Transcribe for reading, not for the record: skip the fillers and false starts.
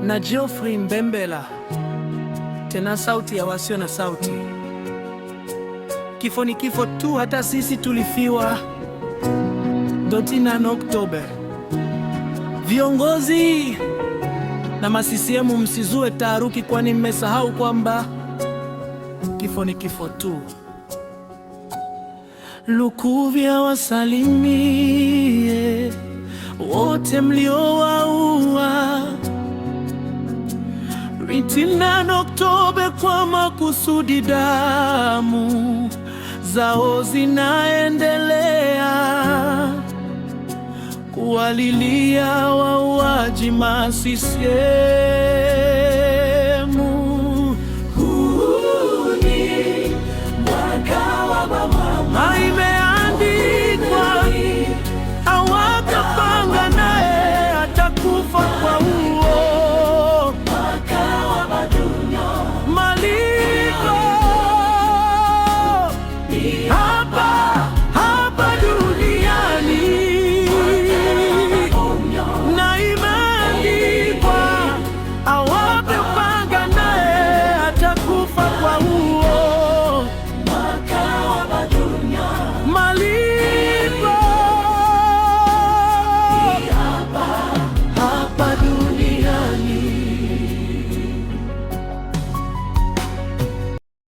na Geoffrey Mbembela, tena sauti ya wasio na sauti. Kifo ni kifo tu, hata sisi tulifiwa. 9 Oktoba. Viongozi na masisiemu, msizue taharuki, kwani mmesahau kwamba kifo ni kifo tu. Lukuvya wasalimie wote mliowaua 9 Oktoba kwa makusudi, damu zao zinaendelea kuwalilia wauaji masisiemu.